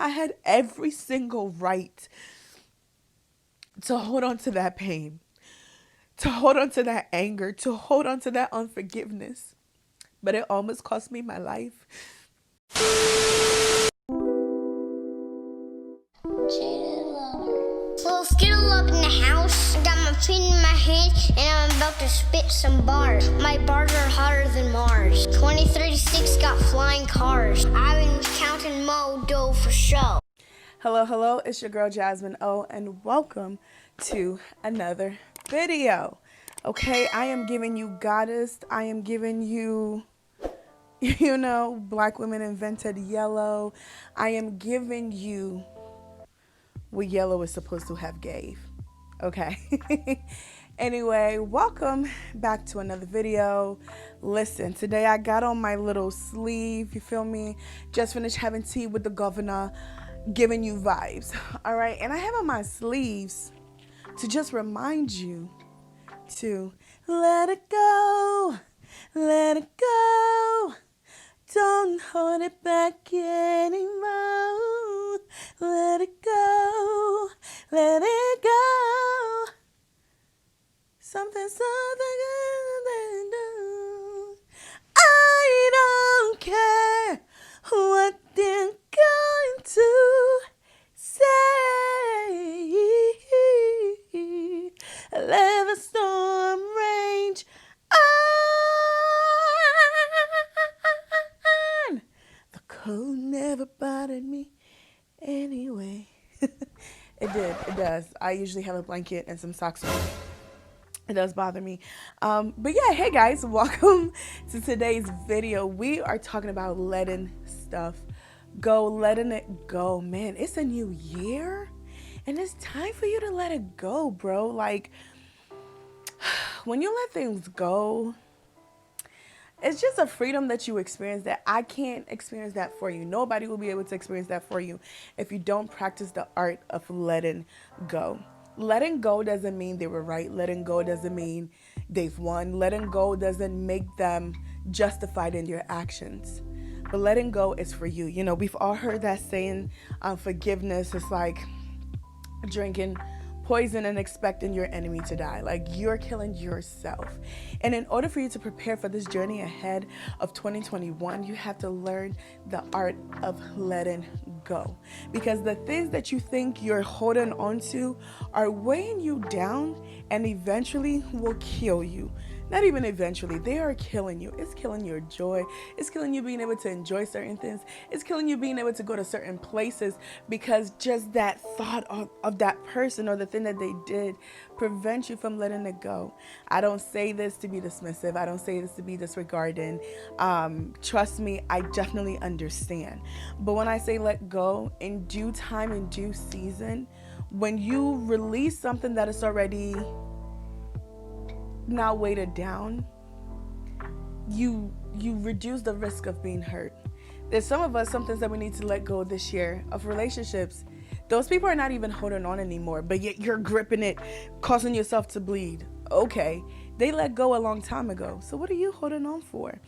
I had every single right to hold on to that pain, to hold on to that anger, to hold on to that unforgiveness. But it almost cost me my life. Little skittle up in the house. I got my pen in my hand and I'm about to spit some bars. My bars are hotter than Mars. 2036 got flying cars. I've been counting Modo for show. Hello, it's your girl Jasmine O, and welcome to another video. Okay, I am giving you goddess. I am giving you, black women invented yellow. I am giving you what yellow is supposed to have gave. Okay. Anyway, welcome back to another video. Listen, today I got on my little sleeve, you feel me? Just finished having tea with the governor, giving you vibes. All right, and I have on my sleeves to just remind you to let it go, let it go. Don't hold it back anymore. Let it go, let it go. Something good do. I don't care what they're going to say. Let the storm rage on. The cold never bothered me anyway. It does. I usually have a blanket and some socks on. It does bother me. But yeah, hey guys, welcome to today's video. We are talking about letting stuff go, letting it go. Man, it's a new year and it's time for you to let it go, bro. Like, when you let things go, it's just a freedom that you experience that I can't experience that for you. Nobody will be able to experience that for you if you don't practice the art of letting go. Letting go doesn't mean they were right. Letting go doesn't mean they've won. Letting go doesn't make them justified in your actions. But letting go is for you. You know, we've all heard that saying, forgiveness is like drinking poison and expecting your enemy to die. Like, you're killing yourself. And in order for you to prepare for this journey ahead of 2021, you have to learn the art of letting go. Because the things that you think you're holding on to are weighing you down and eventually will kill you. Not even eventually, they are killing you. It's killing your joy. It's killing you being able to enjoy certain things. It's killing you being able to go to certain places because just that thought of that person or the thing that they did prevents you from letting it go. I don't say this to be dismissive. I don't say this to be disregarding. Trust me, I definitely understand. But when I say let go, in due time, in due season, when you release something that is already now weighted down, you reduce the risk of being hurt. There's some of us, some things that we need to let go this year of relationships. Those people are not even holding on anymore, but yet you're gripping it, causing yourself to bleed. Okay, they let go a long time ago. So what are you holding on for?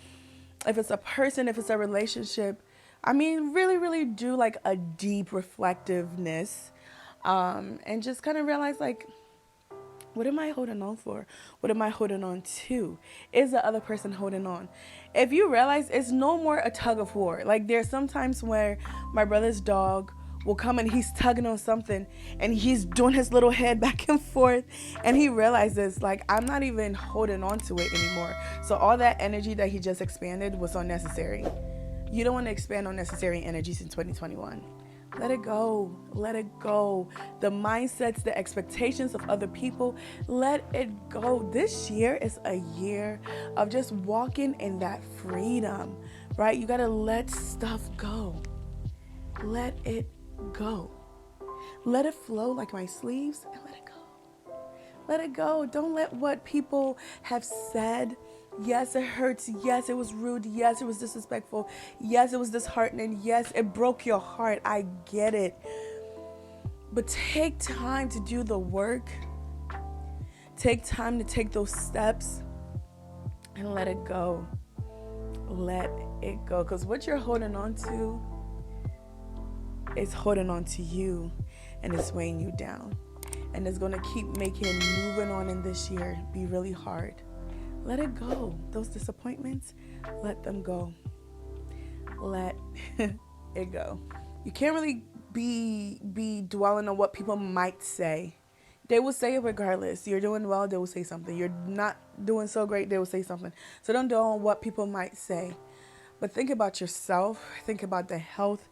If it's a person, if it's a relationship, I mean, really, really do like a deep reflectiveness, and just kind of realize, like, what am I holding on for? What am I holding on to? Is the other person holding on? If you realize it's no more a tug of war. Like, there's sometimes where my brother's dog will come and he's tugging on something and he's doing his little head back and forth and he realizes, like, I'm not even holding on to it anymore. So all that energy that he just expanded was unnecessary. You don't want to expand unnecessary energies in 2021. Let it go. Let it go. The mindsets, the expectations of other people, let it go. This year is a year of just walking in that freedom, right? You got to let stuff go. Let it go. Let it flow like my sleeves and let it go. Let it go. Don't let what people have said. Yes, it hurts. Yes, it was rude. Yes, it was disrespectful. Yes, it was disheartening. Yes, it broke your heart. I get it. But take time to do the work. Take time to take those steps and let it go. Let it go. Because what you're holding on to is holding on to you and it's weighing you down. And it's going to keep making moving on in this year be really hard. Let it go. Those disappointments, let them go. Let it go. You can't really be dwelling on what people might say. They will say it regardless. You're doing well, they will say something. You're not doing so great, they will say something. So don't dwell on what people might say. But think about yourself. Think about the health,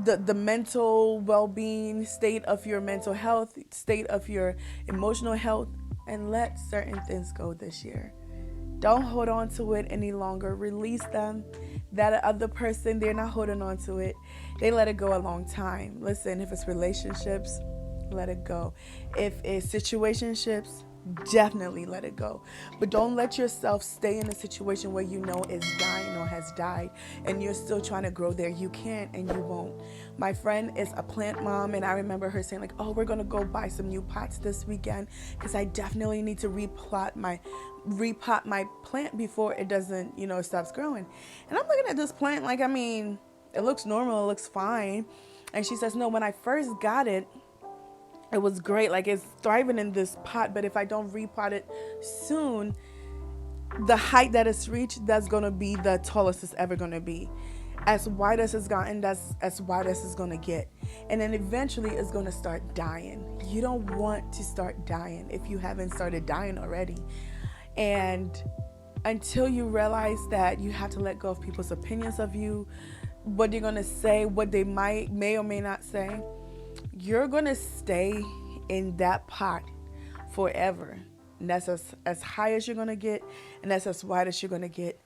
the mental well-being, state of your mental health, state of your emotional health, and let certain things go this year. Don't hold on to it any longer. Release them. That other person, they're not holding on to it. They let it go a long time. Listen, if it's relationships, let it go. If it's situationships, definitely let it go. But don't let yourself stay in a situation where you know is dying or has died and you're still trying to grow there. You can't and you won't. My friend is a plant mom, and I remember her saying like, oh, we're gonna go buy some new pots this weekend because I definitely need to repot my plant before it doesn't, stops growing. And I'm looking at this plant like, I mean, it looks normal, it looks fine. And she says, no, when I first got it, it was great. Like, it's thriving in this pot, but if I don't repot it soon, the height that it's reached, that's going to be the tallest it's ever going to be. As wide as it's gotten, that's as wide as it's going to get. And then eventually it's going to start dying. You don't want to start dying if you haven't started dying already. And until you realize that you have to let go of people's opinions of you, what they're going to say, what they may or may not say, you're going to stay in that pot forever. And that's as high as you're going to get, and that's as wide as you're going to get.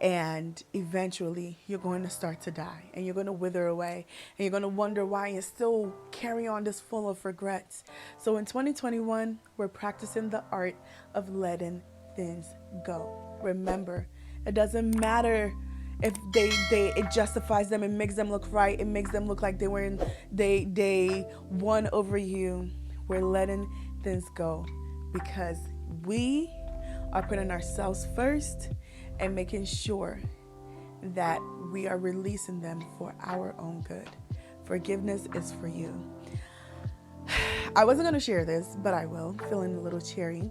And eventually you're going to start to die, and you're going to wither away, and you're going to wonder why and still carry on this full of regrets. So in 2021, we're practicing the art of letting things go. Remember, it doesn't matter if it justifies them, it makes them look right, it makes them look like they won over you. We're letting things go because we are putting ourselves first and making sure that we are releasing them for our own good. Forgiveness is for you. I wasn't going to share this, but I will. Feeling a little cheery.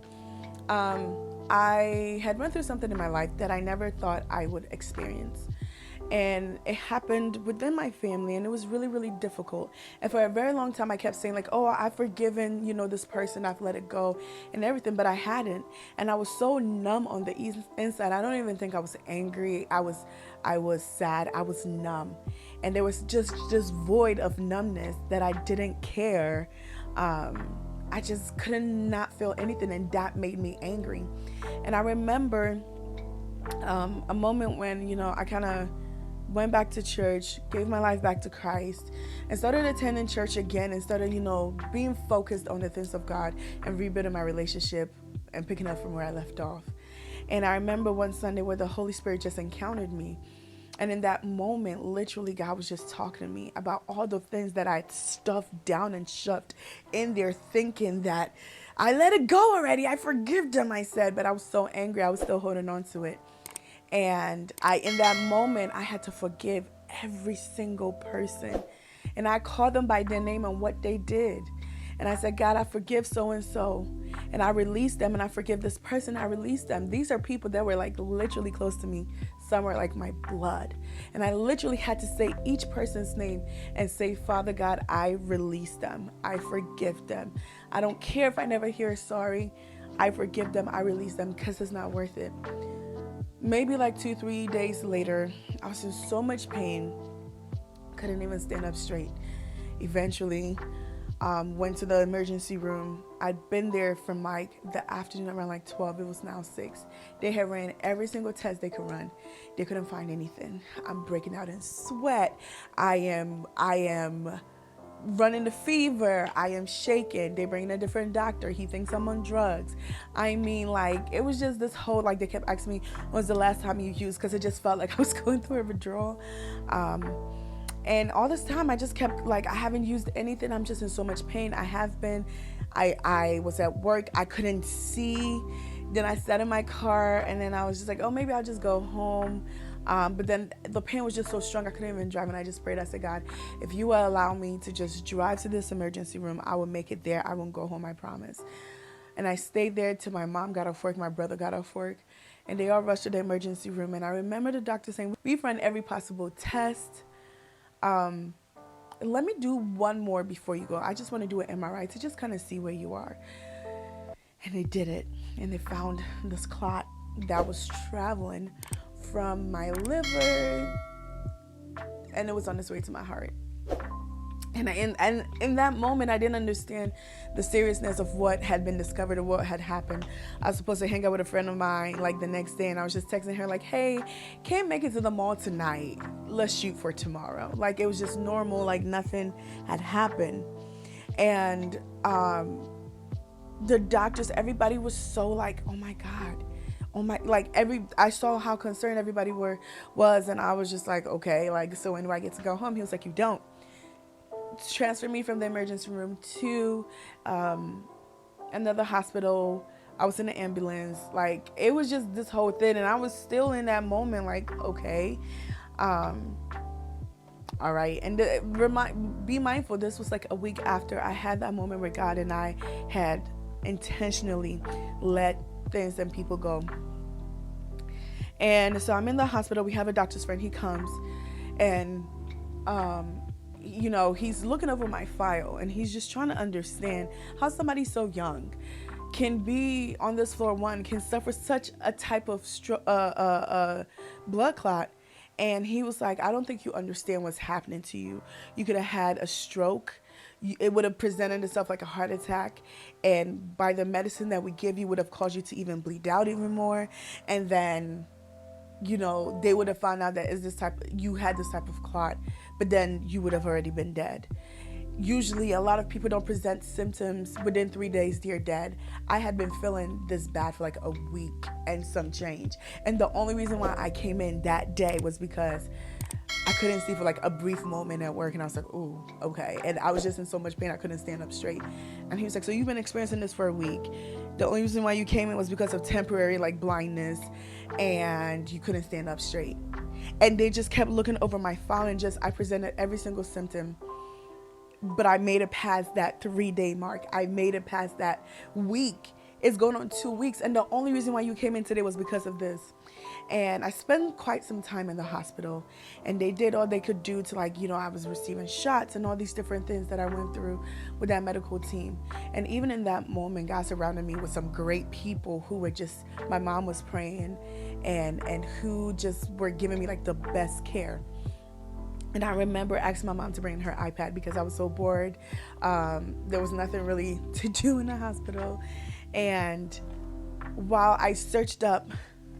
I had went through something in my life that I never thought I would experience. And it happened within my family, and it was really, really difficult. And for a very long time, I kept saying like, oh, I've forgiven, this person, I've let it go and everything, but I hadn't. And I was so numb on the inside. I don't even think I was angry. I was sad. I was numb. And there was just this void of numbness that I didn't care. I just could not feel anything, and that made me angry. And I remember a moment when, I kind of went back to church, gave my life back to Christ, and started attending church again, and started, being focused on the things of God and rebuilding my relationship and picking up from where I left off. And I remember one Sunday where the Holy Spirit just encountered me. And in that moment, literally, God was just talking to me about all the things that I'd stuffed down and shoved in there, thinking that I let it go already. I forgive them, I said, but I was so angry. I was still holding on to it. And in that moment, I had to forgive every single person. And I called them by their name and what they did. And I said, God, I forgive so-and-so. And I released them, and I forgive this person. I released them. These are people that were like literally close to me. Some were like my blood. And I literally had to say each person's name and say, Father God, I release them. I forgive them. I don't care if I never hear sorry. I forgive them. I release them because it's not worth it. Maybe like 2-3 days later, I was in so much pain. Couldn't even stand up straight. Eventually, went to the emergency room. I'd been there from like the afternoon around like 12. It was now 6. They had ran every single test they could run. They couldn't find anything. I'm breaking out in sweat. I am running the fever. I am shaking. They bring in a different doctor. He thinks I'm on drugs. I mean, like, it was just this whole, like, they kept asking me, when was the last time you used? Because it just felt like I was going through a withdrawal. And all this time, I just kept, like, I haven't used anything. I'm just in so much pain. I have been. I was at work. I couldn't see. Then I sat in my car, and then I was just like, oh, maybe I'll just go home. But then the pain was just so strong I couldn't even drive, and I just prayed. I said, God, if you will allow me to just drive to this emergency room, I will make it there. I won't go home, I promise. And I stayed there till my mom got off work, my brother got off work, and they all rushed to the emergency room. And I remember the doctor saying, we've run every possible test. Let me do one more before you go. I just want to do an MRI to just kind of see where you are. And they did it, and they found this clot that was traveling from my liver, and it was on its way to my heart. And in that moment, I didn't understand the seriousness of what had been discovered or what had happened. I was supposed to hang out with a friend of mine like the next day, and I was just texting her like, hey, can't make it to the mall tonight. Let's shoot for tomorrow. Like, it was just normal, like nothing had happened. And the doctors, everybody was so like, oh my God. Oh my, like I saw how concerned everybody was, and I was just like, okay, like, so when do I get to go home? He was like, you don't. Transfer me from the emergency room to another hospital. I was in an ambulance. Like, it was just this whole thing, and I was still in that moment like, okay, all right. And be mindful, this was like a week after I had that moment where God and I had intentionally let things and people go. And so I'm in the hospital. We have a doctor's friend. He comes, and he's looking over my file, and he's just trying to understand how somebody so young can be on this floor, one, can suffer such a type of blood clot. And he was like, I don't think you understand what's happening to you. You could have had a stroke. It would have presented itself like a heart attack. And by the medicine that we give you would have caused you to even bleed out even more. And then, they would have found out that you had this type of clot, but then you would have already been dead. Usually a lot of people don't present symptoms within 3 days, they're dead. I had been feeling this bad for like a week and some change. And the only reason why I came in that day was because I couldn't see for like a brief moment at work, and I was like, ooh, okay. And I was just in so much pain I couldn't stand up straight. And he was like, so you've been experiencing this for a week. The only reason why you came in was because of temporary like blindness, and you couldn't stand up straight. And they just kept looking over my file, and I presented every single symptom. But I made it past that 3-day mark. I made it past that week. It's going on 2 weeks. And the only reason why you came in today was because of this. And I spent quite some time in the hospital, and they did all they could do to I was receiving shots and all these different things that I went through with that medical team. And even in that moment, God surrounded me with some great people who were my mom was praying and who just were giving me like the best care. And I remember asking my mom to bring her iPad because I was so bored. There was nothing really to do in the hospital. And while I searched up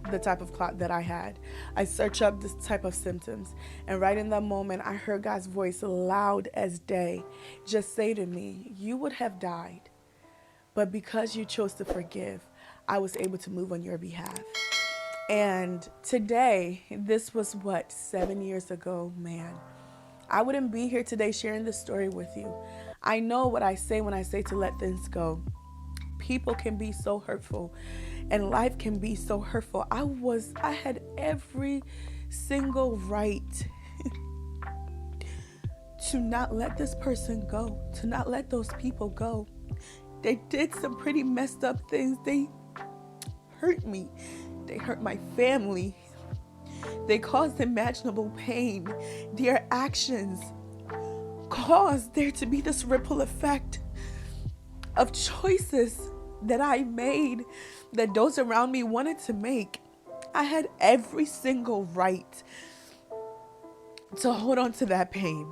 the type of clot that I had, I searched up this type of symptoms. And right in that moment, I heard God's voice loud as day just say to me, you would have died, but because you chose to forgive, I was able to move on your behalf. And today, this was 7 years ago, man. I wouldn't be here today sharing this story with you. I know what I say when I say to let things go. People can be so hurtful, and life can be so hurtful. I had every single right to not let this person go, to not let those people go. They did some pretty messed up things. They hurt me. They hurt my family. They caused imaginable pain. Their actions caused there to be this ripple effect of choices that I made that those around me wanted to make. I had every single right to hold on to that pain,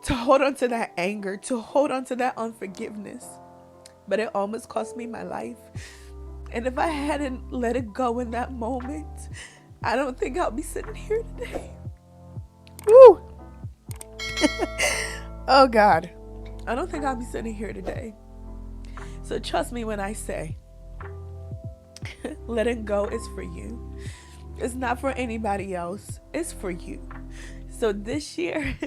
to hold on to that anger, to hold on to that unforgiveness. But it almost cost me my life. And if I hadn't let it go in that moment, I don't think I'll be sitting here today. Woo! Oh God, I don't think I'll be sitting here today. So trust me when I say, letting go is for you. It's not for anybody else. It's for you. So this year,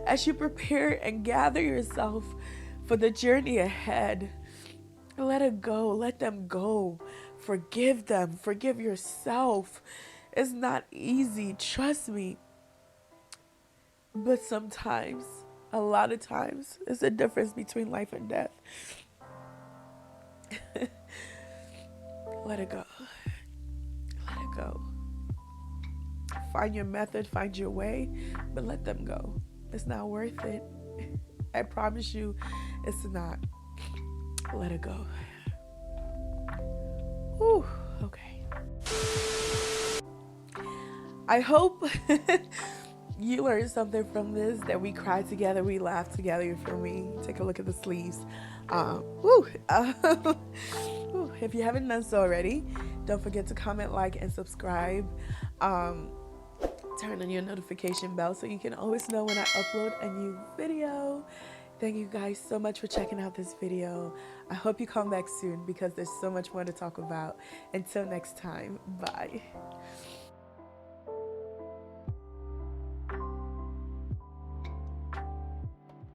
as you prepare and gather yourself for the journey ahead, let it go. Let them go. Forgive them. Forgive yourself. It's not easy, trust me. But sometimes, a lot of times, it's a difference between life and death. Let it go. Let it go. Find your method, find your way, but let them go. It's not worth it. I promise you, it's not. Let it go. Whew, okay. I hope you learned something from this, that we cried together, we laughed together. You feel me? Take a look at the sleeves. Woo. If you haven't done so already, don't forget to comment, like, and subscribe. Turn on your notification bell so you can always know when I upload a new video. Thank you guys so much for checking out this video. I hope you come back soon because there's so much more to talk about. Until next time, bye.